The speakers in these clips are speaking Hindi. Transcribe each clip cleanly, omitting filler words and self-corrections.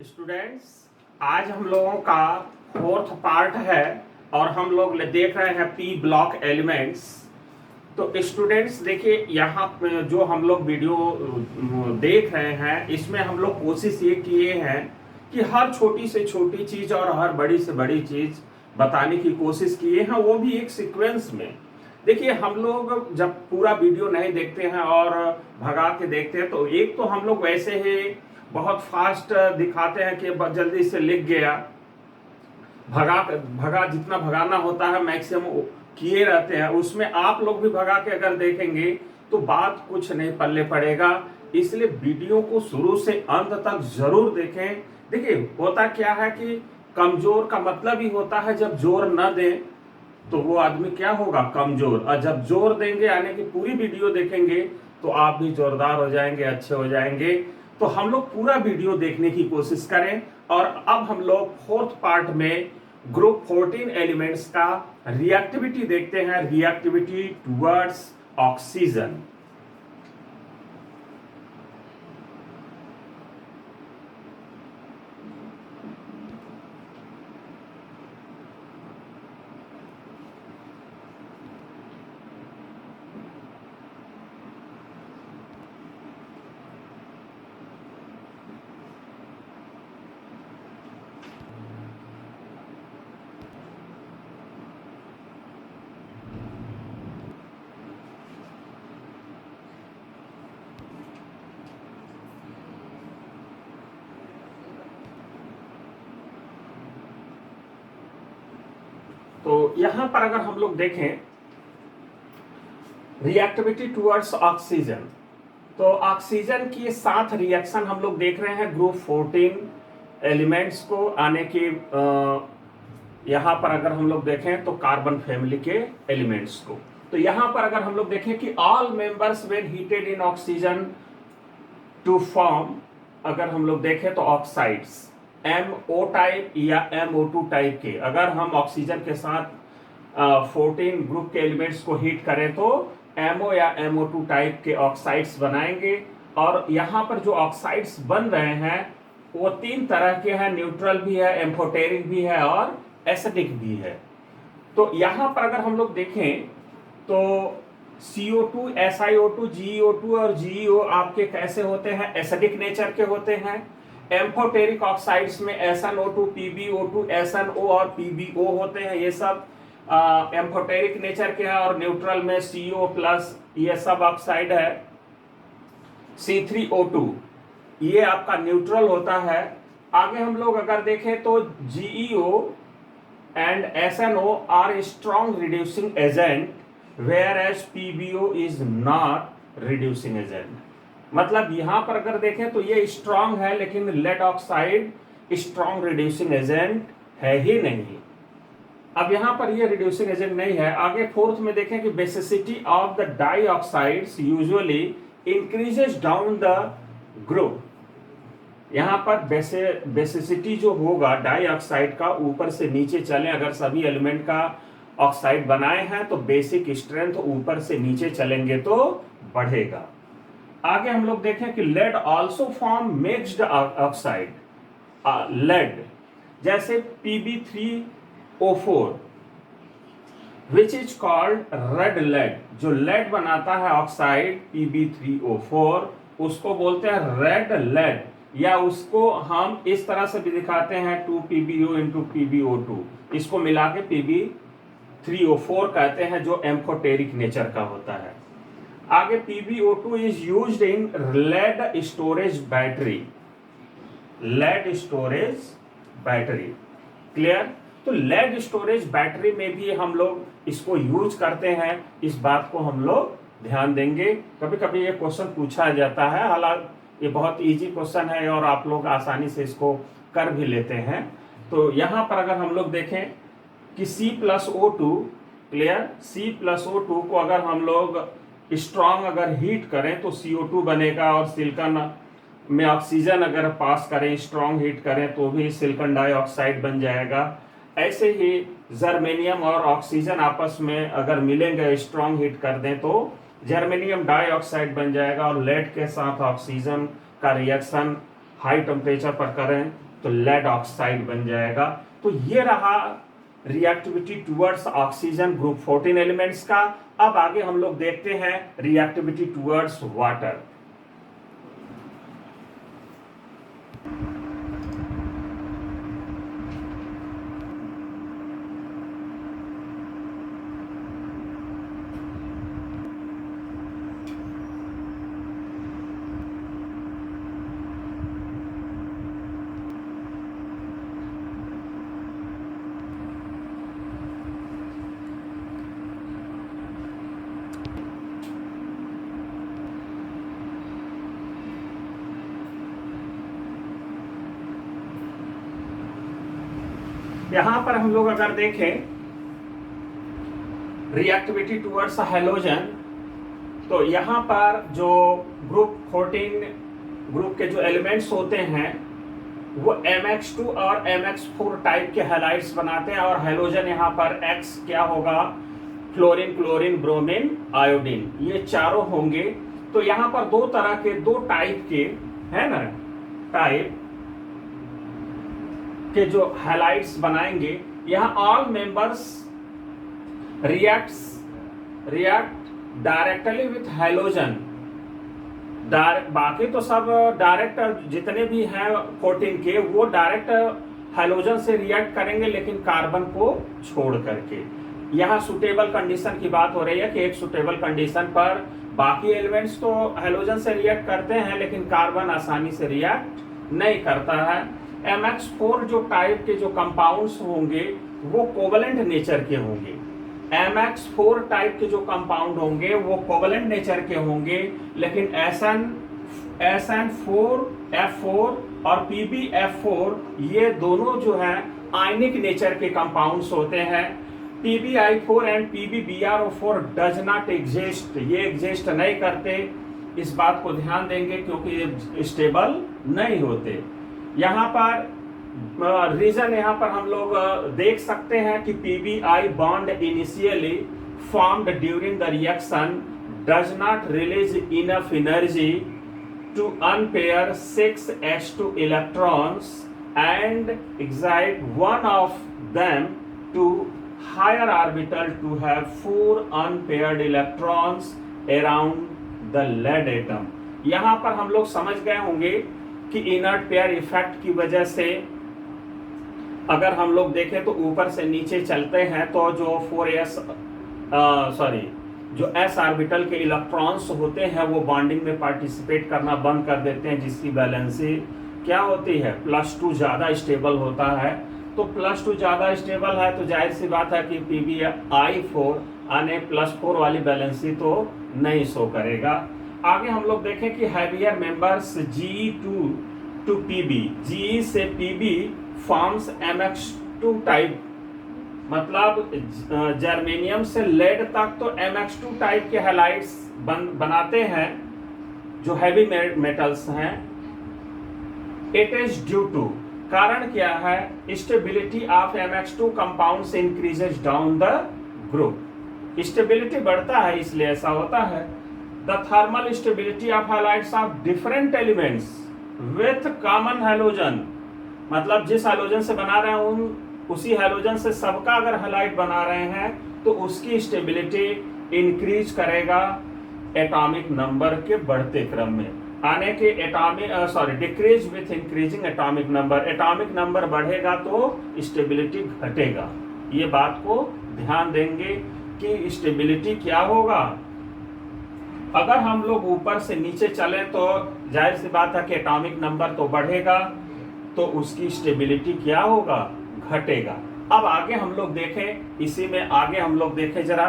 स्टूडेंट्स, आज हम लोगों का फोर्थ पार्ट है और हम लोग देख रहे हैं पी ब्लॉक एलिमेंट्स। तो स्टूडेंट्स देखिए, यहाँ पे जो हम लोग वीडियो देख रहे हैं इसमें हम लोग कोशिश ये किए हैं कि हर छोटी से छोटी चीज़ और हर बड़ी से बड़ी चीज़ बताने की कोशिश किए हैं, वो भी एक सीक्वेंस में। देखिए, हम लोग जब पूरा वीडियो नहीं देखते हैं और भगा के देखते हैं तो एक तो हम लोग वैसे ही बहुत फास्ट दिखाते हैं कि जल्दी से लिख गया, भगा भगा जितना भगाना होता है मैक्सिमम किए रहते हैं। उसमें आप लोग भी भगा के अगर देखेंगे तो बात कुछ नहीं पल्ले पड़ेगा। इसलिए वीडियो को शुरू से अंत तक जरूर देखें। देखिए, होता क्या है कि कमजोर का मतलब ही होता है जब जोर न दें तो वो आदमी क्या होगा, कमजोर। और जब जोर देंगे यानी कि पूरी वीडियो देखेंगे तो आप भी जोरदार हो जाएंगे, अच्छे हो जाएंगे। तो हम लोग पूरा वीडियो देखने की कोशिश करें। और अब हम लोग फोर्थ पार्ट में ग्रुप 14 एलिमेंट्स का रिएक्टिविटी देखते हैं, रिएक्टिविटी टुवर्ड्स ऑक्सीजन। तो यहां पर अगर हम लोग देखें रिएक्टिविटी टुवर्ड्स ऑक्सीजन, तो ऑक्सीजन की 7 रिएक्शन हम लोग देख रहे हैं ग्रुप 14 एलिमेंट्स को आने की। यहां पर अगर हम लोग देखें तो कार्बन फैमिली के एलिमेंट्स को, तो यहां पर अगर हम लोग देखें कि all members were heated in oxygen to form, अगर हम लोग देखें तो ऑक्साइड्स MO टाइप या MO2 टाइप के, अगर हम ऑक्सीजन के साथ 14 ग्रुप के एलिमेंट्स को हीट करें तो MO या MO2 टाइप के ऑक्साइड्स बनाएंगे। और यहाँ पर जो ऑक्साइड्स बन रहे हैं वो 3 तरह के हैं, न्यूट्रल भी है, एम्फोटेरिक भी है और एसिडिक भी है। तो यहाँ पर अगर हम लोग देखें तो CO2, SiO2, GeO2 और GeO आपके कैसे होते हैं, एसिडिक नेचर के होते हैं। एम्फोटेरिक ऑक्साइड्स में SnO2, PbO2, SnO और PbO होते हैं, ये सब एम्फोटेरिक नेचर के हैं। और न्यूट्रल में CO प्लस ये सब ऑक्साइड है। C3O2 ये आपका न्यूट्रल होता है। आगे हम लोग अगर देखें तो GeO and SnO are strong reducing agent whereas PbO is not reducing agent। मतलब यहां पर अगर देखें तो ये स्ट्रॉन्ग है लेकिन lead oxide strong reducing agent है ही नहीं। अब यहां पर ये रिड्यूसिंग एजेंट नहीं है। आगे फोर्थ में देखें कि basicity of the dioxides usually increases down the group. यहां पर बेसिसिटी जो होगा डाइऑक्साइड का ऊपर से नीचे चले, अगर सभी एलिमेंट का ऑक्साइड बनाए हैं तो बेसिक स्ट्रेंथ ऊपर से नीचे चलेंगे तो बढ़ेगा। आगे हम लोग देखें कि lead also form mixed oxide. Lead जैसे Pb3O4 which is called red lead, जो लेड बनाता है ऑक्साइड Pb3O4 उसको बोलते हैं रेड लेड, या उसको हम इस तरह से भी दिखाते हैं 2PbO into PbO2, इसको मिला के Pb3O4 कहते हैं जो एम्फोटेरिक नेचर का होता है। आगे PbO2 is used in lead storage battery, lead storage battery. Clear? तो लेड स्टोरेज बैटरी में भी हम लोग इसको यूज करते हैं, इस बात को हम लोग ध्यान देंगे। कभी कभी ये क्वेश्चन पूछा जाता है, हालांकि ये बहुत इजी क्वेश्चन है और आप लोग आसानी से इसको कर भी लेते हैं। तो यहां पर अगर हम लोग देखें कि C+O2, क्लियर, C+O2 को अगर हम लोग स्ट्रॉन्ग अगर हीट करें तो CO2 बनेगा, और सिलिकॉन में ऑक्सीजन अगर पास करें, स्ट्रॉन्ग हीट करें तो भी सिलिकॉन डाइऑक्साइड बन जाएगा। ऐसे ही जर्मेनियम और ऑक्सीजन आपस में अगर मिलेंगे, स्ट्रॉन्ग हीट कर दें तो जर्मेनियम डाइऑक्साइड बन जाएगा। और लेड के साथ ऑक्सीजन का रिएक्शन हाई टेम्परेचर पर करें तो लेड ऑक्साइड बन जाएगा। तो ये रहा reactivity towards oxygen group 14 elements का। अब आगे हम लोग देखते हैं रिएक्टिविटी टुवर्ड्स वाटर। यहां पर हम लोग अगर देखें रिएक्टिविटी टुवर्ड्स हैलोजन, तो यहां पर जो ग्रुप 14 ग्रुप के जो एलिमेंट्स होते हैं वो MX2 और MX4 टाइप के हैलाइड्स बनाते हैं, और हैलोजन यहां पर X क्या होगा, फ्लोरीन, क्लोरीन, ब्रोमीन, आयोडीन, ये चारों होंगे। तो यहां पर दो तरह के, दो टाइप के है ना, टाइप के जो हैलाइड्स बनाएंगे। यहां all members react directly with halogen. बाकी तो सब डायरेक्ट, जितने भी हैं 14 के, वो डायरेक्ट हैलोजन से रिएक्ट करेंगे, लेकिन कार्बन को छोड़ करके। यहाँ सुटेबल कंडीशन की बात हो रही है कि एक सुटेबल कंडीशन पर बाकी एलिमेंट्स तो हैलोजन से रिएक्ट करते हैं, लेकिन कार्बन आसानी से रिएक्ट नहीं करता है। MX4 जो टाइप के जो कंपाउंड्स होंगे वो कोवलेंट नेचर के होंगे। MX4 टाइप के जो कंपाउंड होंगे वो कोवलेंट नेचर के होंगे, लेकिन SN4F4 और PbF4 ये दोनों जो है आयनिक नेचर के कंपाउंड्स होते हैं। PbI4 and PbBrO4 does not exist, ये एग्जिस्ट नहीं करते। इस बात को ध्यान देंगे क्योंकि ये स्टेबल नहीं होते। यहाँ पर रीजन यहाँ पर हम लोग देख सकते हैं कि PbI bond initially formed during the reaction does not release enough energy to unpair 6s2 electrons and excite one of them to higher orbital to have 4 unpaired electrons around the lead atom। यहाँ पर हम लोग समझ गए होंगे कि इनर्ट पेयर इफेक्ट की वजह से अगर हम लोग देखें तो ऊपर से नीचे चलते हैं तो जो जो s ऑर्बिटल के इलेक्ट्रॉन्स होते हैं वो बॉन्डिंग में पार्टिसिपेट करना बंद कर देते हैं, जिसकी वैलेंसी क्या होती है, +2 ज्यादा स्टेबल होता है। तो +2 ज्यादा स्टेबल है तो जाहिर सी बात है कि PbI4 आने +4 वाली वैलेंसी तो नहीं शो करेगा। आगे हम लोग देखें कि heavier members Ge2 to Pb, Ge से Pb फॉर्म्स MX2 टाइप, मतलब जर्मेनियम से लेड तक तो MX2 टाइप के हैलाइड्स बनाते हैं जो हैवी मेटल्स हैं। इट इज ड्यू टू, कारण क्या है, stability of MX2 compounds increases down the group. Stability बढ़ता है इसलिए ऐसा होता है। The thermal stability of halides of different elements with common halogen, मतलब जिस हैलोजन से बना रहे हैं उसी हैलोजन से सबका अगर हैलाइड बना रहे हैं तो उसकी स्टेबिलिटी इंक्रीज करेगा एटॉमिक नंबर के बढ़ते क्रम में, आने के decrease with increasing atomic number. Atomic number बढ़ेगा तो स्टेबिलिटी घटेगा। ये बात को ध्यान देंगे कि स्टेबिलिटी क्या होगा। अगर हम लोग ऊपर से नीचे चलें तो जाहिर सी बात है कि एटॉमिक नंबर तो बढ़ेगा तो उसकी स्टेबिलिटी क्या होगा, घटेगा। अब आगे हम लोग देखें, इसी में आगे हम लोग देखें जरा,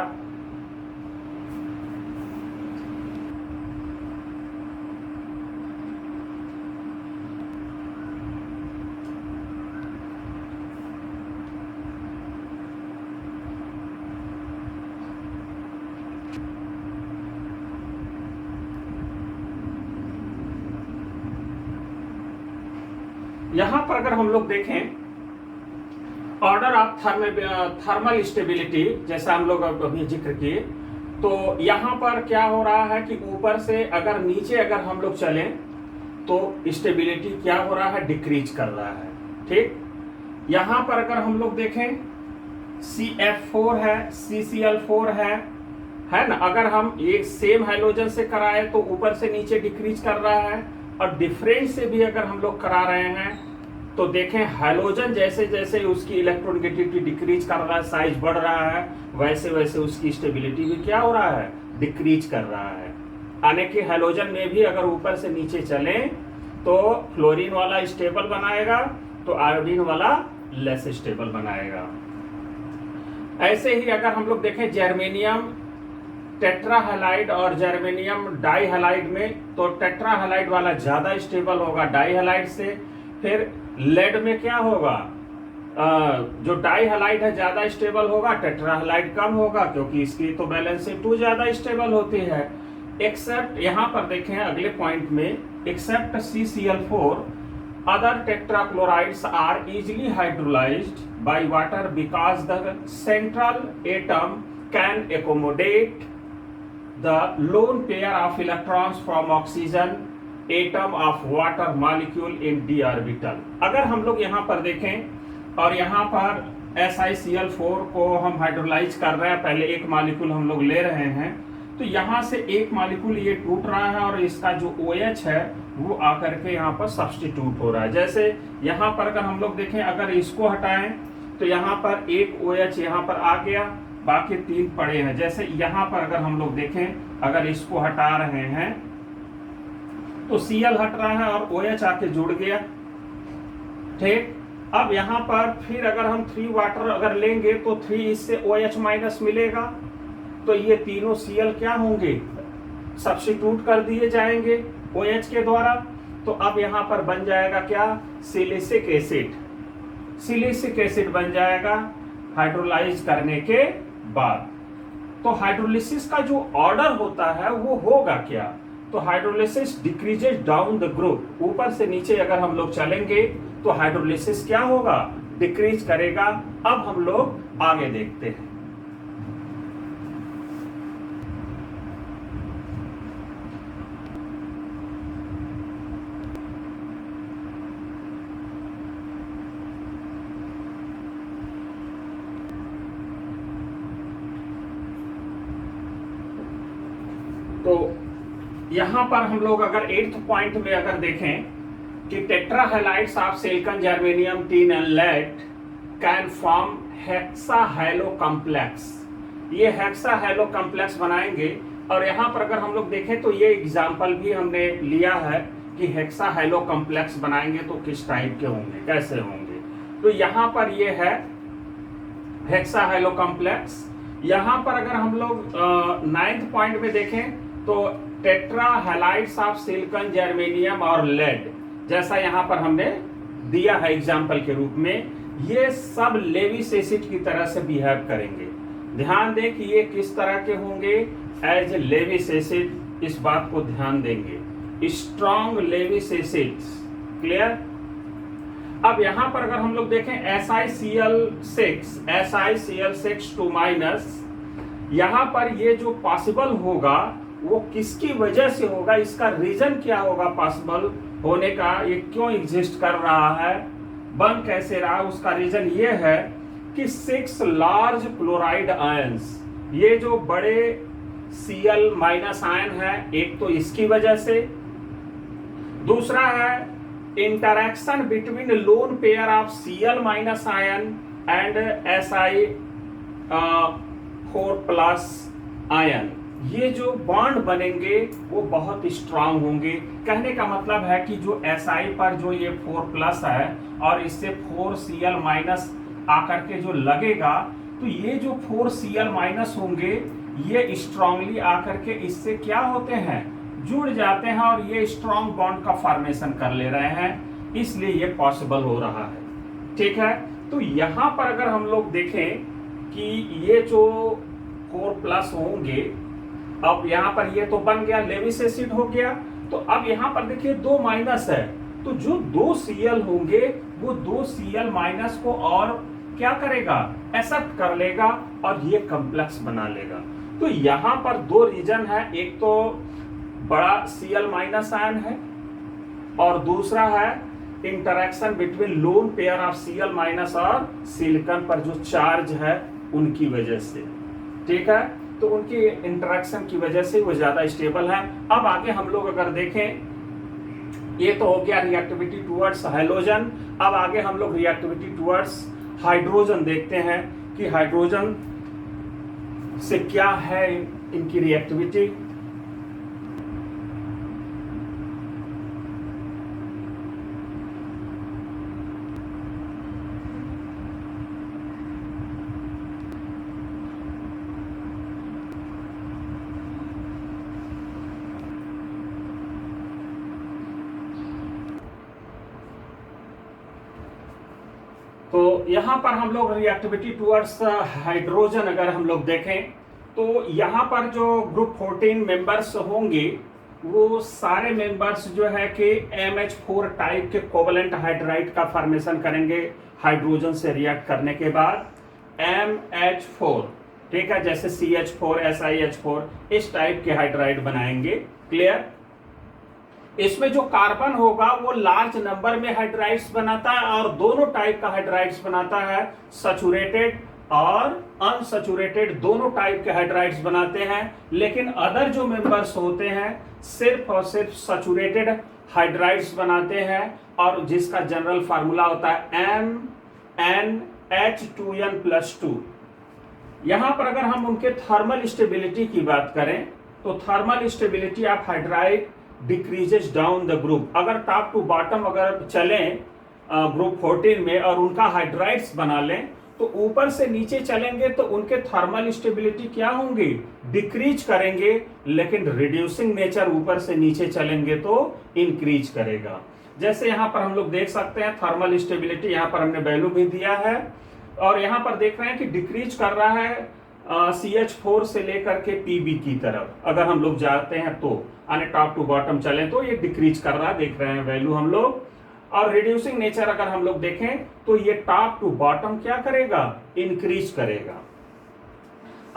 यहां पर अगर हम लोग देखें ऑर्डर ऑफ थर्मल स्टेबिलिटी, जैसा हम लोग अभी जिक्र किए, तो यहां पर क्या हो रहा है कि ऊपर से अगर नीचे अगर हम लोग चलें तो स्टेबिलिटी क्या हो रहा है, डिक्रीज कर रहा है। ठीक। यहां पर अगर हम लोग देखें CF4 है, CCl4 है ना। अगर हम एक सेम हाइड्रोजन से कराए तो ऊपर से नीचे डिक्रीज कर रहा है, और डिफरेंट से भी अगर हम लोग करा रहे हैं तो देखें हाइड्रोजन जैसे जैसे उसकी इलेक्ट्रोनेगेटिविटी डिक्रीज कर रहा है, साइज बढ़ रहा है, वैसे वैसे उसकी स्टेबिलिटी भी क्या हो रहा है, डिक्रीज कर रहा है। यानी कि हाइड्रोजन में भी अगर ऊपर से नीचे चले तो फ्लोरीन वाला स्टेबल बनाएगा तो आयोडीन वाला लेस स्टेबल बनाएगा। ऐसे ही अगर हम लोग देखें जर्मेनियम टेट्राहैलाइड और जर्मेनियम डाइहैलाइड में, तो टेट्राहैलाइड वाला ज्यादा स्टेबल होगा डाइहैलाइड से। फिर लेड में क्या होगा, जो डाइहैलाइड है ज्यादा स्टेबल होगा, टेट्राहैलाइड कम होगा, क्योंकि इसकी तो वैलेंसी 2 ज्यादा स्टेबल होती है। एक्सेप्ट यहां पर देखें अगले पॉइंट में, accept CCl4 other tetrachlorides are easily hydrolyzed by water because the central atom can accommodate the lone pair of electrons from oxygen atom of water molecule in d orbital। अगर हम लोग यहाँ पर देखें और यहाँ पर SiCl4 को हम हाइड्रोलाइज कर रहे हैं, पहले एक मॉलिक्यूल हम लोग ले रहे हैं, तो यहाँ से एक मॉलिक्यूल ये टूट रहा है और इसका जो OH है वो आकर के यहाँ पर सब्स्टिट्यूट हो रहा है। जैसे यहाँ पर अगर हम लोग देखें, अगर इसको हटाएं तो यहाँ पर एक OH यहाँ पर आ गया, बाकी 3 पड़े हैं। जैसे यहाँ पर अगर हम लोग देखें, अगर इसको हटा रहे हैं तो Cl हट रहा है और OH आके जुड़ गया, ठीक। अब यहाँ पर फिर अगर हम 3 वाटर अगर लेंगे तो 3 इससे OH माइनस मिलेगा, तो ये तीनों Cl क्या होंगे, सब्स्टिट्यूट कर दिए जाएंगे OH के द्वारा। तो अब यहाँ पर बन जाएगा क्या, सिलिसिक एसिड। सिलिसिक एसिड बन जाएगा हाइड्रोलाइज करने के बाद। तो हाइड्रोलिसिस का जो ऑर्डर होता है वो होगा क्या, तो hydrolysis decreases down the group, ऊपर से नीचे अगर हम लोग चलेंगे तो हाइड्रोलिसिस क्या होगा, डिक्रीज करेगा। अब हम लोग आगे देखते हैं। तो यहां पर हम लोग अगर 8th पॉइंट में अगर देखें कि tetrahalides of silicon, germanium, tin and lead can form hexahalo complex. ये हेक्साहैलो कॉम्प्लेक्स बनाएंगे। और यहां पर अगर हम लोग देखें तो ये एग्जांपल भी हमने लिया है कि हेक्साहैलो कॉम्प्लेक्स बनाएंगे तो किस टाइप के होंगे, कैसे होंगे। तो यहां पर ये है हेक्साहैलो कॉम्प्लेक्स। यहां पर अगर हम लोग 9th पॉइंट में देखें तो टेट्राहैलाइड्स ऑफ सिलिकॉन, जर्मेनियम और लेड, जैसा यहाँ पर हमने दिया है एग्जाम्पल के रूप में, ये सब लेविस एसिड की तरह से बिहेव करेंगे। ध्यान दें कि ये किस तरह के होंगे, एज लेविस एसिड, इस बात को ध्यान देंगे, स्ट्रॉन्ग लेविस एसिड्स। क्लियर। अब यहाँ पर अगर हम लोग देखें SiCl6 2-, यहाँ पर ये जो पॉसिबल होगा वो किसकी वजह से होगा, इसका रीजन क्या होगा पॉसिबल होने का, ये क्यों एग्जिस्ट कर रहा है, बन कैसे रहा। उसका रीजन ये है कि 6 लार्ज क्लोराइड आयंस, ये जो बड़े Cl- आयन है, एक तो इसकी वजह से, दूसरा है interaction between lone pair of Cl- ion and Si4+ ion. ये जो बॉन्ड बनेंगे वो बहुत स्ट्रांग होंगे। कहने का मतलब है कि जो Si पर जो ये 4+ है और इससे 4Cl- आकर के जो लगेगा, तो ये जो 4Cl- होंगे ये स्ट्रांगली आकर के इससे क्या होते हैं, जुड़ जाते हैं और ये स्ट्रांग बॉन्ड का फॉर्मेशन कर ले रहे हैं, इसलिए ये पॉसिबल हो रहा है। ठीक है। तो यहाँ पर अगर हम लोग देखें कि ये जो 4+ होंगे, अब यहाँ पर ये तो बन गया, लेविस एसिड हो गया। तो अब यहाँ पर देखिए 2- है, तो जो 2 Cl होंगे वो 2 Cl- को और क्या करेगा, एक्सेप्ट कर लेगा और ये कॉम्प्लेक्स बना लेगा। तो यहाँ पर 2 रीजन है, एक तो बड़ा Cl- आयन है और दूसरा है interaction between lone pair of Cl minus और सिलिकॉन पर जो चार्ज है उनकी वजह से, ठीक है। तो उनकी इंटरेक्शन की वजह से वो ज्यादा स्टेबल है। अब आगे हम लोग अगर देखें, ये तो हो गया रिएक्टिविटी टुवर्ड्स हैलोजन। अब आगे हम लोग रिएक्टिविटी टुवर्ड्स हाइड्रोजन देखते हैं कि हाइड्रोजन से क्या है इनकी रिएक्टिविटी। तो यहां पर हम लोग रिएक्टिविटी टुवर्ड्स हाइड्रोजन अगर हम लोग देखें तो यहां पर जो ग्रुप 14 मेंबर्स होंगे वो सारे मेंबर्स जो है कि MH4 टाइप के कोवलेंट हाइड्राइड का फॉर्मेशन करेंगे हाइड्रोजन से रिएक्ट करने के बाद। MH4, ठीक है, जैसे CH4 SiH4 इस टाइप के हाइड्राइड बनाएंगे। क्लियर। इसमें जो कार्बन होगा वो लार्ज नंबर में हाइड्राइड्स बनाता है और दोनों टाइप का हाइड्राइड्स बनाता है, सैचुरेटेड और अनसैचुरेटेड दोनों टाइप के हाइड्राइड्स बनाते हैं। लेकिन अदर जो मेंबर्स होते हैं सिर्फ और सिर्फ सैचुरेटेड हाइड्राइड्स बनाते हैं और जिसका जनरल फार्मूला होता है MnH2n+2। यहां पर अगर हम उनके थर्मल स्टेबिलिटी की बात करें तो thermal stability of hydride decreases down the group. अगर टॉप टू बॉटम अगर चलें ग्रुप 14 में और उनका हाइड्राइड्स बना लें तो ऊपर से नीचे चलेंगे तो उनके थर्मल स्टेबिलिटी क्या होंगे, डिक्रीज करेंगे, लेकिन रिड्यूसिंग नेचर ऊपर से नीचे चलेंगे तो इंक्रीज करेगा। जैसे यहां पर हम लोग देख सकते हैं थर्मल स्टेबिलिटी, यहां पर हमने वैल्यू भी दिया है और यहां पर देख रहे हैं कि डिक्रीज कर रहा है CH4 से लेकर के Pb की तरफ। अगर हम लोग जाते हैं तो यानी टॉप टू बॉटम चले तो ये डिक्रीज कर रहा है, देख रहे हैं वैल्यू हम लोग। और रिड्यूसिंग नेचर अगर हम लोग देखें तो ये टॉप टू बॉटम क्या करेगा, इंक्रीज करेगा।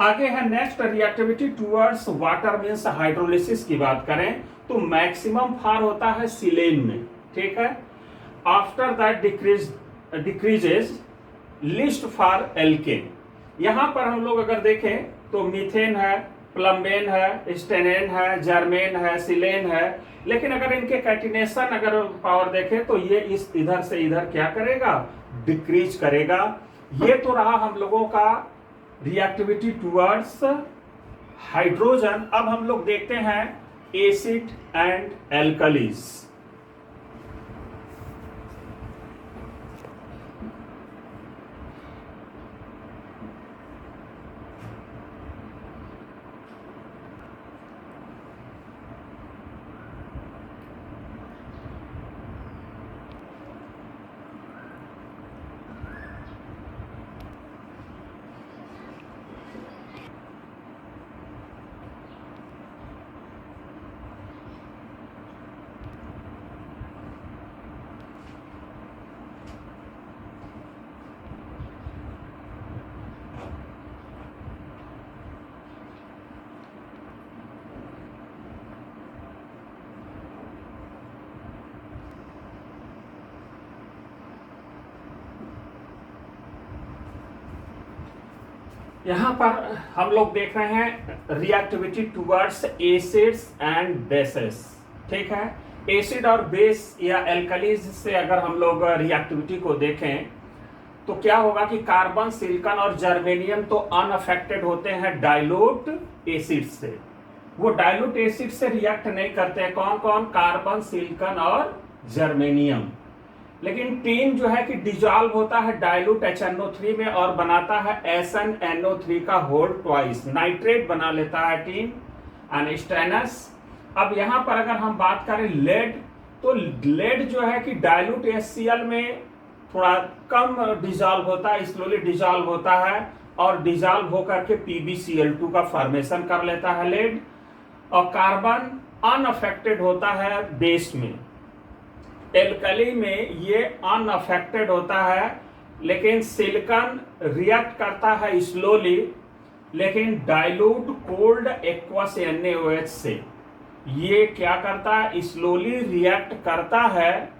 आगे है next reactivity towards water means hydrolysis की बात करें तो मैक्सिमम फार होता है सिलेन में, ठीक है। After that decreases list for alkane. यहां पर हम लोग अगर देखें तो मीथेन है, प्लम्बेन है, स्टेनेन है, जर्मेन है, सिलेन है, लेकिन अगर इनके कैटिनेशन अगर पावर देखें तो ये इस इधर से इधर क्या करेगा, डिक्रीज करेगा। ये तो रहा हम लोगों का रिएक्टिविटी टुवर्ड्स हाइड्रोजन। अब हम लोग देखते हैं एसिड एंड एल्कलीज। यहां पर हम लोग देख रहे हैं reactivity towards acids and bases, ठीक है। एसिड और बेस या एल्कलीज से अगर हम लोग रिएक्टिविटी को देखें तो क्या होगा कि कार्बन, सिलिकॉन और जर्मेनियम तो अनअफेक्टेड होते हैं डाइल्यूट एसिड से। वो डाइल्यूट एसिड से रिएक्ट नहीं करते हैं, कौन कौन, कार्बन, सिलिकॉन और जर्मेनियम। लेकिन टीन जो है कि डिजॉल्व होता है डाइल्यूट HNO3 में और बनाता है SnNO3 का होल ट्वाइस, नाइट्रेट बना लेता है टीन एंड स्टेनस। अब यहां पर अगर हम बात करें लेड, तो लेड जो है कि डाइल्यूट HCl में थोड़ा कम डिजॉल्व होता है, स्लोली डिजॉल्व होता है और डिजॉल्व होकर के PbCl2 का फॉर्मेशन कर लेता है लेड। और कार्बन अनअफेक्टेड होता है बेस में, एल्कली में ये अनअफेक्टेड होता है, लेकिन सिलिकॉन रिएक्ट करता है स्लोली, लेकिन डाइल्यूट कोल्ड एक्वस NaOH से ये क्या करता है, स्लोली रिएक्ट करता है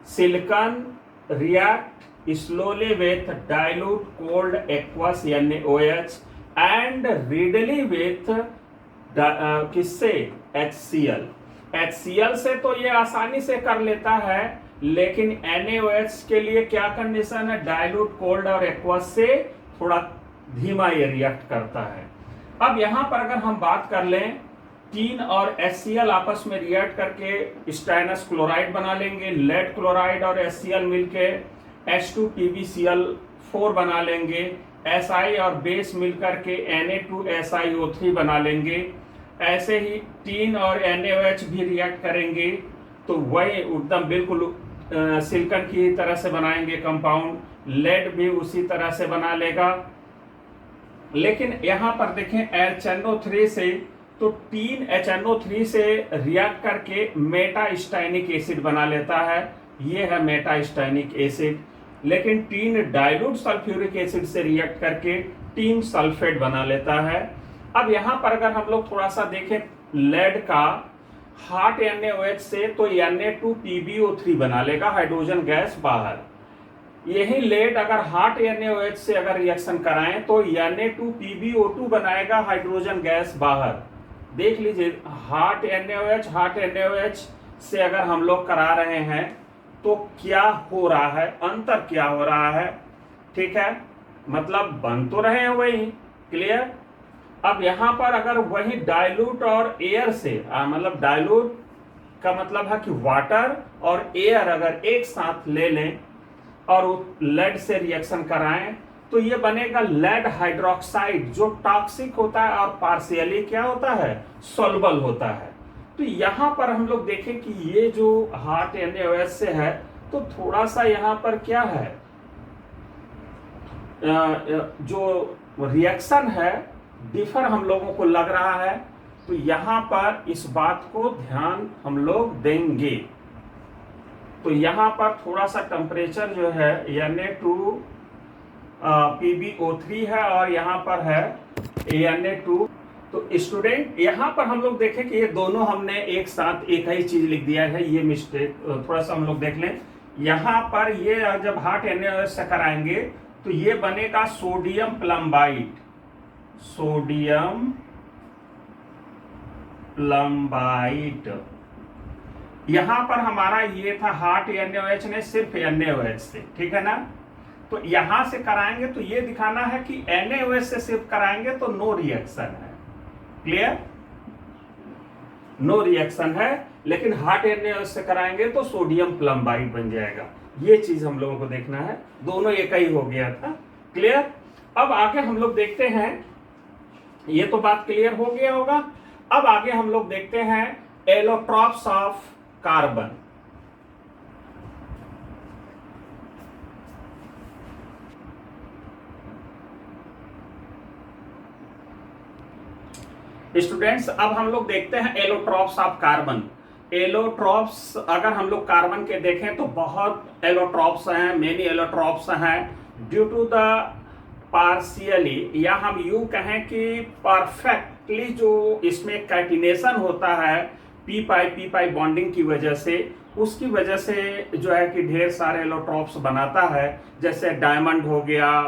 silicon react slowly with dilute cold aqueous NaOH and readily with किससे HCl। HCl से तो ये आसानी से कर लेता है, लेकिन NaOH के लिए क्या कंडीशन है, डाइल्यूट कोल्ड और एक्वस से थोड़ा धीमा ये रिएक्ट करता है। अब यहां पर अगर हम बात कर लें, टीन और HCl आपस में रिएक्ट करके स्टाइनस क्लोराइड बना लेंगे, लेड क्लोराइड और HCl मिलके H2PbCl4 बना लेंगे, Si और बेस मिलकर के Na2SiO3 बना लेंगे। ऐसे ही टीन और NaOH भी रिएक्ट करेंगे तो वही एकदम बिल्कुल सिलिकॉन की तरह से बनाएंगे कंपाउंड, लेड भी उसी तरह से बना लेगा। लेकिन यहां पर देखें HNO3 से, तो टीन HNO3 से रिएक्ट करके मेटास्टाइनिक एसिड बना लेता है, ये है मेटास्टाइनिक एसिड। लेकिन टीन डाइल्यूट सल्फ्यूरिक एसिड से रिएक्ट करके टीन सल्फेट बना लेता है। अब यहां पर अगर हम लोग थोड़ा सा देखें लेड का, हॉट NaOH से तो Na2PbO3 बना लेगा, हाइड्रोजन गैस बाहर। यही लेड अगर हॉट NaOH से अगर रिएक्शन कराएं तो Na2PbO2 बनाएगा, हाइड्रोजन गैस बाहर। देख लीजिए, हॉट NaOH से अगर हम लोग करा रहे हैं तो क्या हो रहा है, अंतर क्या हो रहा है, ठीक है, मतलब बन तो रहे हैं वही, क्लियर। अब यहां पर अगर वही डाइल्यूट और एयर से मतलब डाइल्यूट का मतलब है कि वाटर और एयर अगर एक साथ ले लें और लेड से रिएक्शन कराएं तो ये बनेगा लेड हाइड्रोक्साइड, जो टॉक्सिक होता है और पार्शियली क्या होता है, सॉल्युबल होता है। तो यहां पर हम लोग देखें कि ये जो हॉट NaOH से है तो थोड़ा सा यहां पर क्या है, जो रिएक्शन है डिफर हम लोगों को लग रहा है। तो यहां पर इस बात को ध्यान हम लोग देंगे। तो यहां पर थोड़ा सा टेम्परेचर जो है Na2PbO3 है और यहां पर है Na2। तो स्टूडेंट यहां पर हम लोग देखें कि ये दोनों हमने एक साथ एक ही चीज लिख दिया है, ये मिस्टेक थोड़ा सा हम लोग देख लें। यहां पर ये जब हॉट NaOH से कराएंगे तो ये बनेगा सोडियम प्लम्बाइट, सोडियम प्लम्बाइट। यहां पर हमारा ये था हॉट NaOH ने सिर्फ NaOH से, ठीक है ना। तो यहां से कराएंगे तो ये दिखाना है कि NaOH से सिर्फ कराएंगे तो नो रिएक्शन है, क्लियर, नो रिएक्शन है। लेकिन हॉट NaOH से कराएंगे तो सोडियम प्लम्बाइट बन जाएगा। ये चीज हम लोगों को देखना है, दोनों एक ही हो गया था, क्लियर। अब आगे हम लोग देखते हैं, ये तो बात क्लियर हो गया होगा। अब आगे हम लोग देखते हैं एलोट्रॉप्स ऑफ कार्बन। स्टूडेंट्स अब हम लोग देखते हैं एलोट्रॉप्स ऑफ कार्बन। एलोट्रॉप्स अगर हम लोग कार्बन के देखें तो बहुत एलोट्रॉप्स हैं, मेनी एलोट्रॉप्स हैं। ड्यू टू द पार्शियली, या हम यूं कहें कि परफेक्टली जो इसमें कैटिनेशन होता है पी पाई बॉन्डिंग की वजह से, उसकी वजह से जो है कि ढेर सारे एलोट्रॉप्स बनाता है। जैसे डायमंड हो गया,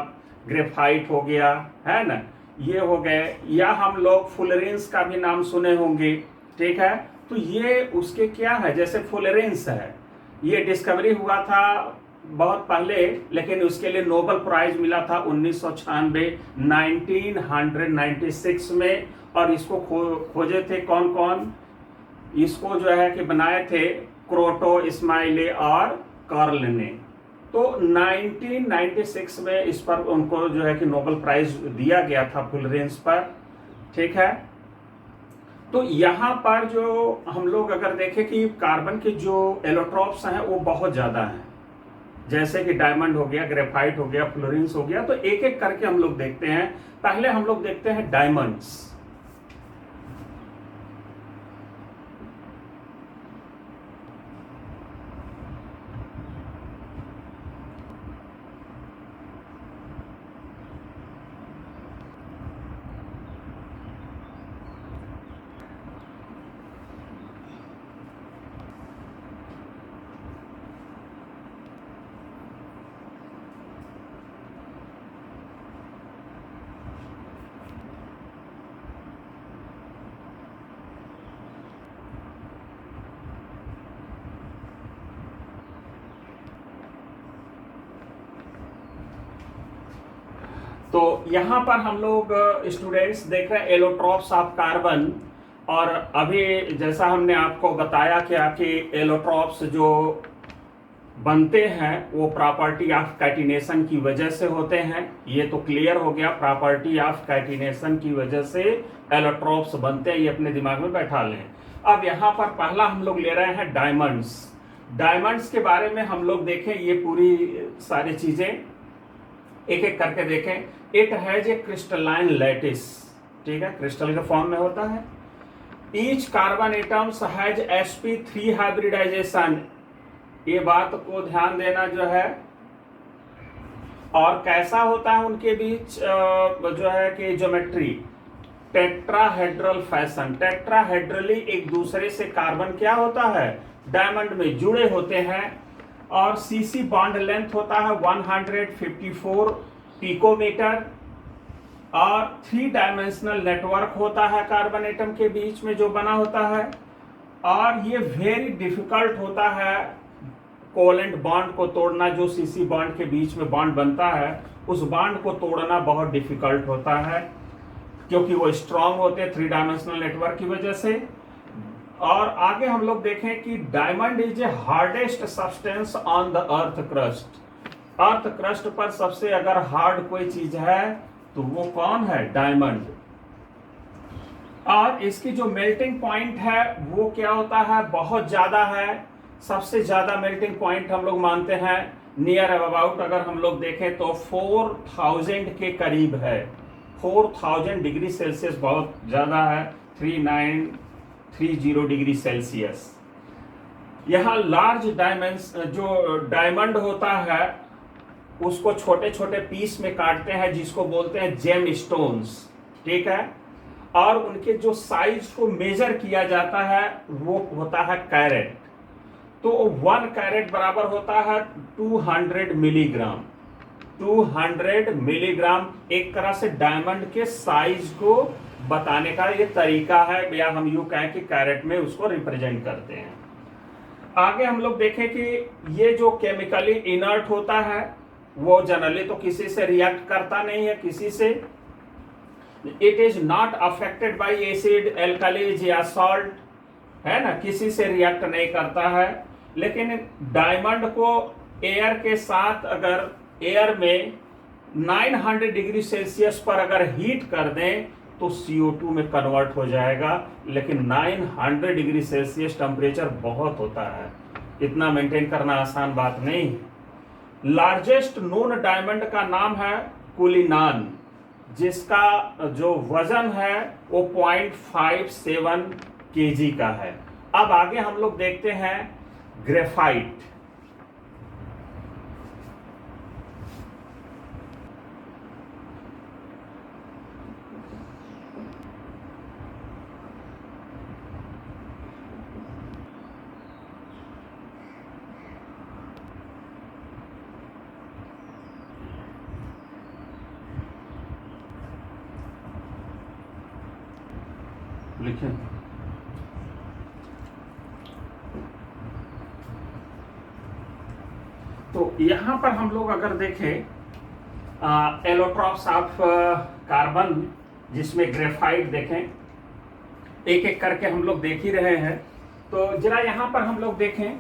ग्रेफाइट हो गया, है ना, ये हो गए। या हम लोग फुलरेंस का भी नाम सुने होंगे, ठीक है। तो ये उसके क्या है, जैसे फुलरेंस है, ये डिस्कवरी हुआ था बहुत पहले, लेकिन उसके लिए नोबेल प्राइज मिला था 1996 में। और इसको खोजे थे कौन कौन, इसको जो है कि बनाए थे क्रोटो, इस्माइले और कार्ल ने। तो 1996 में इस पर उनको जो है कि नोबेल प्राइज दिया गया था फुलरेंस पर, ठीक है। तो यहाँ पर जो हम लोग अगर देखें कि कार्बन के जो एलोट्रॉप्स हैं वो बहुत ज़्यादा हैं, जैसे कि डायमंड हो गया, ग्रेफाइट हो गया, फ्लोरेंस हो गया। तो एक एक करके हम लोग देखते हैं। पहले हम लोग देखते हैं डायमंड्स। तो यहाँ पर हम लोग स्टूडेंट्स देख रहे हैं एलोट्रॉप्स ऑफ कार्बन। और अभी जैसा हमने आपको बताया क्या कि एलोट्रॉप्स जो बनते हैं वो प्रॉपर्टी ऑफ कैटिनेशन की वजह से होते हैं। ये तो क्लियर हो गया, प्रॉपर्टी ऑफ कैटिनेशन की वजह से एलोट्रॉप्स बनते हैं, ये अपने दिमाग में बैठा लें। अब यहाँ पर पहला हम लोग ले रहे हैं डायमंड्स। डायमंड्स के बारे में हम लोग देखें, ये पूरी सारी चीजें एक एक करके देखें। It has a crystalline lattice, ठीक है, क्रिस्टल के फॉर्म में होता है। Each carbon atoms has sp3 hybridization, ये बात को ध्यान देना जो है। और कैसा होता है उनके बीच जो है कि ज्योमेट्री टेट्राहेड्रल फैशन, टेट्राहेड्रली एक दूसरे से कार्बन क्या होता है, डायमंड में जुड़े होते हैं। और सीसी बॉन्ड लेंथ होता है 154 पिकोमीटर। और 3 डायमेंशनल नेटवर्क होता है कार्बन एटम के बीच में जो बना होता है। और ये वेरी डिफिकल्ट होता है कोवेलेंट बॉन्ड को तोड़ना, जो सीसी बॉन्ड के बीच में बॉन्ड बनता है उस बॉन्ड को तोड़ना बहुत डिफिकल्ट होता है, क्योंकि वो स्ट्रांग होते हैं 3 डायमेंशनल नेटवर्क की वजह से। और आगे हम लोग देखें कि diamond is a hardest substance on the earth crust. Earth crust पर सबसे अगर हार्ड कोई चीज है तो वो कौन है, डायमंड। और इसकी जो मेल्टिंग पॉइंट है वो क्या होता है, बहुत ज्यादा है। सबसे ज्यादा मेल्टिंग पॉइंट हम लोग मानते हैं नियर अबाउट, अगर हम लोग देखें तो 4000 के करीब है। 4000 डिग्री सेल्सियस बहुत ज्यादा है, 3930 डिग्री सेल्सियस। यहाँ लार्ज जो डायमंड होता है उसको छोटे छोटे पीस में काटते हैं, जिसको बोलते हैं जेम स्टोन्स, ठीक है। और उनके जो साइज को मेजर किया जाता है वो होता है कैरेट। तो 1 कैरेट बराबर होता है 200 मिलीग्राम। 200 मिलीग्राम एक तरह से डायमंड के साइज को बताने का ये तरीका है, या हम यूं कहें कि कैरेट में उसको रिप्रेजेंट करते हैं। आगे हम लोग देखें कि ये जो केमिकली इनर्ट होता है वो जनरली तो किसी से रिएक्ट करता नहीं है, किसी से। It is not affected by acid, alkalies या सॉल्ट, है ना, किसी से रिएक्ट नहीं करता है। लेकिन डायमंड को एयर के साथ अगर एयर में 900 डिग्री सेल्सियस पर अगर हीट कर दें तो CO2 में कन्वर्ट हो जाएगा। लेकिन 900 डिग्री सेल्सियस टेम्परेचर बहुत होता है, इतना मेंटेन करना आसान बात नहीं। लार्जेस्ट नोन डायमंड का नाम है कुलिनान, जिसका जो वजन है वो 0.57 kg का है। अब आगे हम लोग देखते हैं ग्रेफाइट। लिखें तो यहां पर हम लोग अगर देखें एलोट्रॉप्स ऑफ कार्बन, जिसमें ग्रेफाइट देखें, एक एक करके हम लोग देख ही रहे हैं। तो जरा यहां पर हम लोग देखें,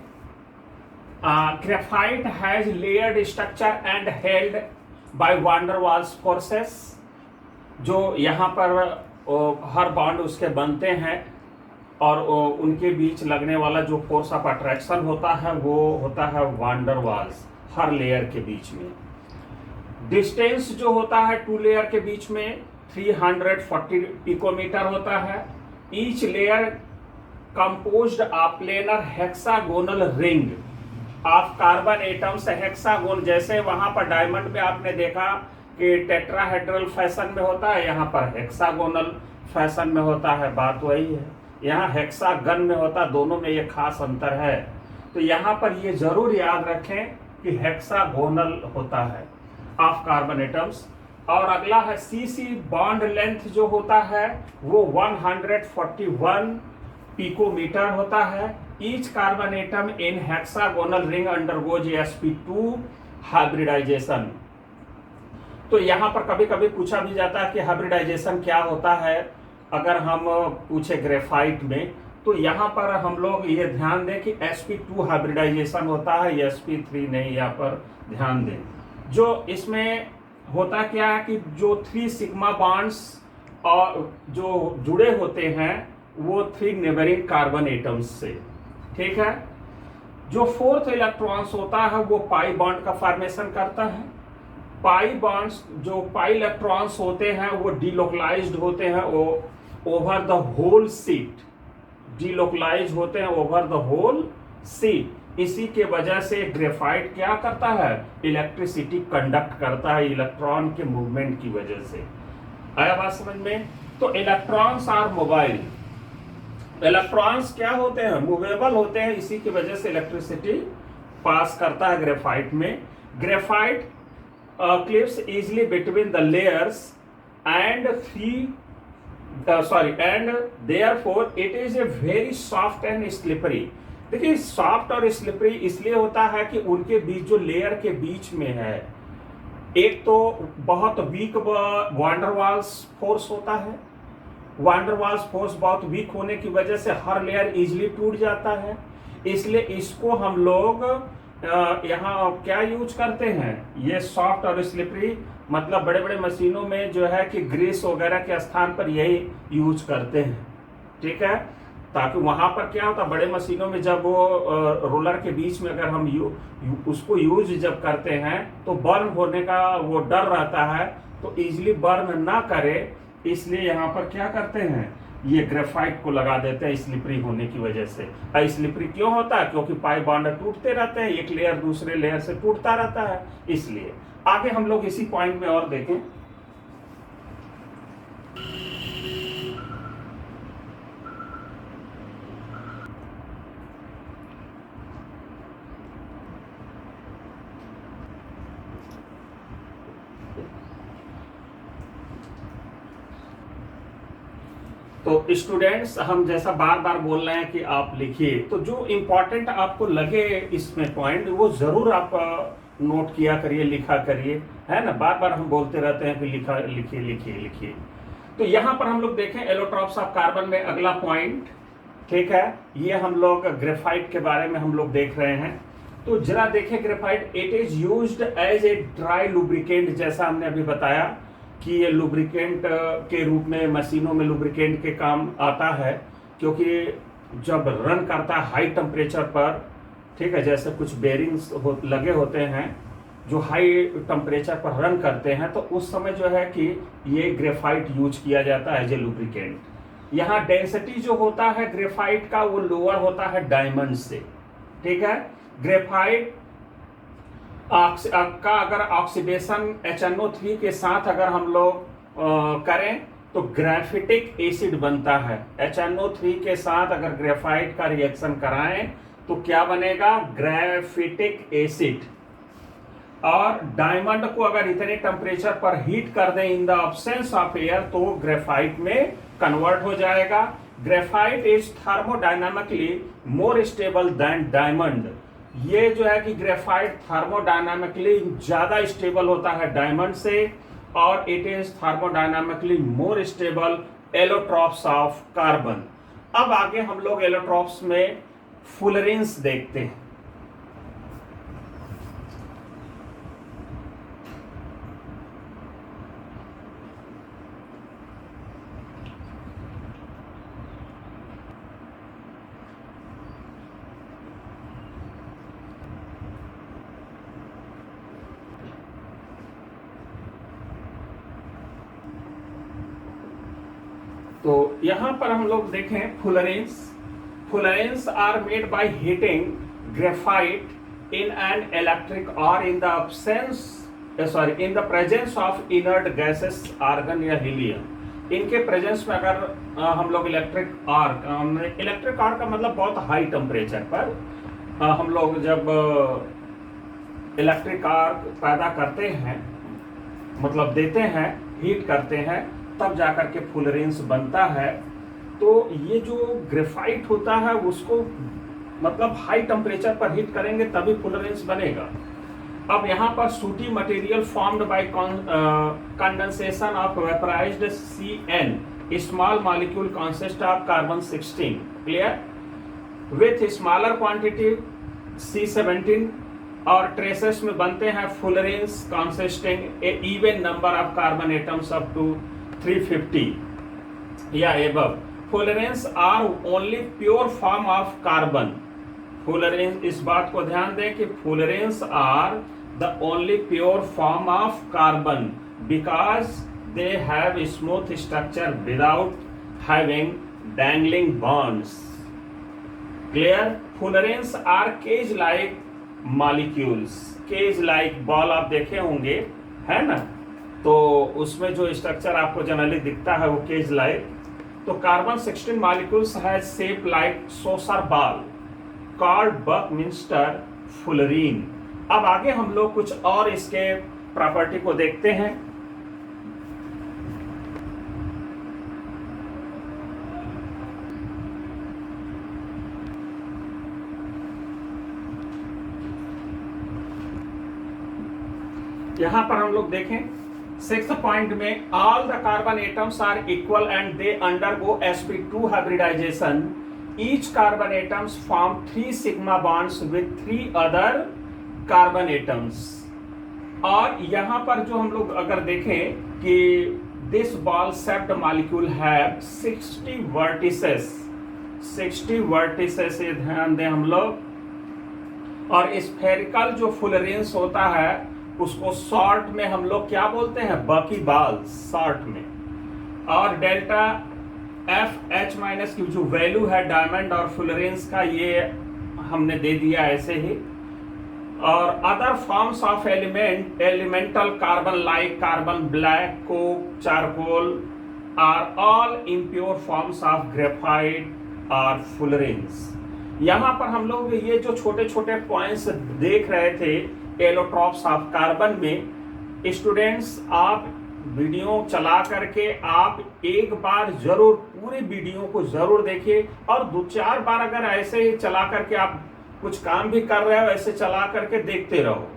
graphite has layered structure and held by van der Waals forces. जो यहाँ पर हर बॉन्ड उसके बनते हैं और उनके बीच लगने वाला जो फोर्स ऑफ अट्रैक्शन होता है वो होता है वान डर वाल्स, हर लेयर के बीच में। डिस्टेंस जो होता है 2 लेयर के बीच में 340 पिकोमीटर होता है। Each layer composed of planar hexagonal ring of carbon atoms. Hexagon, जैसे वहां पर डायमंड में आपने देखा कि टेट्राहेड्रल फैशन में होता है, यहाँ पर हेक्सागोनल फैशन में होता है, बात वही है। यहाँ हेक्सागन में होता, दोनों में ये खास अंतर है। तो यहाँ पर ये जरूर याद रखें कि हेक्सागोनल होता है ऑफ कार्बन एटम्स। और अगला है सीसी बॉन्ड लेंथ जो होता है वो 141 पिकोमीटर होता है। Each carbon atom in hexagonal ring undergoes sp2 hybridization. तो यहाँ पर कभी कभी पूछा भी जाता है कि हाइब्रिडाइजेशन क्या होता है। अगर हम पूछे ग्रेफाइट में, तो यहाँ पर हम लोग ये ध्यान दें कि sp2 हाइब्रिडाइजेशन होता है, sp3 नहीं। यहाँ पर ध्यान दें, जो इसमें होता क्या है कि जो 3 सिग्मा बॉन्ड्स और जो जुड़े होते हैं वो 3 नेबरिंग कार्बन एटम्स से, ठीक है। जो 4th इलेक्ट्रॉन्स होता है वो पाई बॉन्ड का फॉर्मेशन करता है। पाई बॉन्ड्स, जो पाई इलेक्ट्रॉन्स होते हैं वो डिलोकलाइज्ड होते हैं over the whole sheet, delocalize होते हैं ओवर द होल सीट। इसी के वजह से ग्रेफाइट क्या करता है, इलेक्ट्रिसिटी कंडक्ट करता है इलेक्ट्रॉन के मूवमेंट की वजह से। आया बात समझ में? तो इलेक्ट्रॉन्स आर मोबाइल, इलेक्ट्रॉन्स क्या होते हैं, मूवेबल होते हैं, इसी की वजह से इलेक्ट्रिसिटी पास करता है ग्रेफाइट में। Graphite clips easily between the layers and therefore it is a very soft and slippery. देखिए सॉफ्ट और स्लिपरी इसलिए होता है कि उनके बीच, जो लेयर के बीच में है, एक तो बहुत वीक वांडरवाल्स फोर्स होता है। वांडरवाल्स फोर्स बहुत वीक होने की वजह से हर लेयर इजीली टूट जाता है। इसलिए इसको हम लोग यहाँ क्या यूज करते हैं, ये सॉफ्ट और स्लिपरी, मतलब बड़े बड़े मशीनों में जो है कि ग्रीस वगैरह के स्थान पर यही यूज करते हैं, ठीक है। ताकि वहां पर क्या होता, बड़े मशीनों में जब वो रोलर के बीच में अगर हम उसको यूज जब करते हैं तो बर्न होने का वो डर रहता है, तो इजीली बर्न ना करे, इसलिए यहाँ पर क्या करते हैं, ये ग्रेफाइट को लगा देते हैं स्लिपरी होने की वजह से। स्लिपरी क्यों होता है, क्योंकि पाई बॉन्ड टूटते रहते हैं, एक लेयर दूसरे लेयर से टूटता रहता है, इसलिए। आगे हम लोग इसी पॉइंट में और देखें। तो स्टूडेंट्स, हम जैसा बार बार बोल रहे हैं कि आप लिखिए, तो जो इम्पोर्टेंट आपको लगे इसमें पॉइंट, वो जरूर आप नोट किया करिए, लिखा करिए, है ना। बार बार हम बोलते रहते हैं कि लिखा, लिखिए लिखिए लिखिए। तो यहाँ पर हम लोग देखें एलोट्रॉप्स ऑफ कार्बन में अगला पॉइंट, ठीक है। ये हम लोग ग्रेफाइट के बारे में हम लोग देख रहे हैं। तो जरा देखें graphite, it is used as a dry lubricant, जैसा हमने अभी बताया कि ये लुब्रिकेंट के रूप में मशीनों में लुब्रिकेंट के काम आता है, क्योंकि जब रन करता है हाई टेम्परेचर पर, ठीक है, जैसे कुछ बेरिंग्स लगे होते हैं जो हाई टेम्परेचर पर रन करते हैं, तो उस समय जो है कि ये ग्रेफाइट यूज किया जाता है एज ए लुब्रिकेंट। यहाँ डेंसिटी जो होता है ग्रेफाइट का वो लोअर होता है डायमंड से, ठीक है। ग्रेफाइट का अगर ऑक्सीडेशन HNO3 के साथ अगर हम लोग करें तो ग्रेफिटिक एसिड बनता है। HNO3 के साथ अगर ग्रेफाइट का रिएक्शन कराएं तो क्या बनेगा, ग्रेफिटिक एसिड। और डायमंड को अगर इतने टेम्परेचर पर हीट कर दें in the absence of air, तो ग्रेफाइट में कन्वर्ट हो जाएगा। Graphite is thermodynamically more stable than diamond. ये जो है कि ग्रेफाइट थर्मोडायनामिकली ज्यादा स्टेबल होता है डायमंड से, और it is thermodynamically more stable allotropes of carbon. अब आगे हम लोग एलोट्रॉप्स में फुलरेंस देखते हैं। तो यहां पर हम लोग देखें fullerenes are made by heating graphite in an electric और in the in the presence of inert gases argon या हीलियम। इनके प्रेजेंस में अगर हम लोग इलेक्ट्रिक आर्क का मतलब बहुत हाई टेम्परेचर पर हम लोग जब इलेक्ट्रिक आर्क पैदा करते हैं, मतलब देते हैं, हीट करते हैं, तब जाकर के फुलरेंस बनता है। तो ये जो ग्रेफाइट होता है उसको मतलब हाई टेम्परेचर पर हीट करेंगे तभी फुलरेंस बनेगा। अब यहाँ पर sooty material formed by condensation of vaporized CN small molecule consist of carbon 16, clear, with smaller quantity C17 और ट्रेसेस में बनते हैं fullerenes consisting a even number of carbon atoms up to 350 या above. Fullerenes are only pure form of carbon. Fullerenes, इस बात को ध्यान दें कि fullerenes are the only pure form of carbon because they have smooth structure without having dangling bonds, clear. Fullerenes are cage like molecules, cage like ball आप देखे होंगे, है ना, तो उसमें जो स्ट्रक्चर आपको जनरली दिखता है वो केज लाइक। तो carbon 16 molecules has shape like saucer ball called buckminsterfullerene. अब आगे हम लोग कुछ और इसके प्रॉपर्टी को देखते हैं। यहां पर हम लोग देखें 6th पॉइंट में all the carbon atoms are equal and they undergo sp2 hybridization. Each carbon atoms form 3 sigma bonds with 3 other carbon atoms. और यहां पर जो हम लोग अगर देखें कि this ball shaped molecule have 60 vertices, 60 vertices, ये ध्यान दें हम लोग। और स्फेरिकल जो फुलरेंस होता है उसको शॉर्ट में हम लोग क्या बोलते हैं, बकी बॉल शॉर्ट में। और डेल्टा FH माइनस की जो वैल्यू है डायमंड और फुलरेंस का ये हमने दे दिया ऐसे ही। और other forms of elemental carbon like carbon black, coke, charcoal are all impure forms of graphite और फुलरेंस। यहाँ पर हम लोग ये जो छोटे छोटे पॉइंट्स देख रहे थे एलोट्रॉप्स ऑफ कार्बन में, स्टूडेंट्स आप वीडियो चला करके आप एक बार जरूर पूरी वीडियो को जरूर देखिए और 2-4 बार अगर ऐसे ही चला करके आप कुछ काम भी कर रहे हो ऐसे चला करके देखते रहो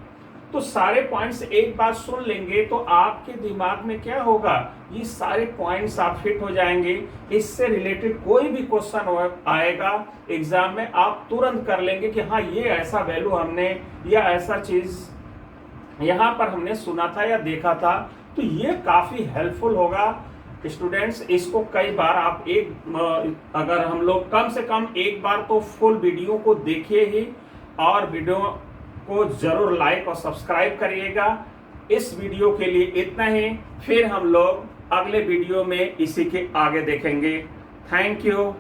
तो सारे पॉइंट्स एक बार सुन लेंगे तो आपके दिमाग में क्या होगा, ये सारे पॉइंट्स आप फिट हो जाएंगे। इससे रिलेटेड कोई भी क्वेश्चन आएगा एग्जाम में आप तुरंत कर लेंगे कि हाँ ये ऐसा वैल्यू हमने या ऐसा चीज यहाँ पर हमने सुना था या देखा था। तो ये काफी हेल्पफुल होगा स्टूडेंट्स। इसको कई बार आप अगर हम लोग कम से कम एक बार तो फुल वीडियो को देखिए ही और वीडियो को जरूर लाइक और सब्सक्राइब करिएगा। इस वीडियो के लिए इतना ही, फिर हम लोग अगले वीडियो में इसी के आगे देखेंगे। Thank you.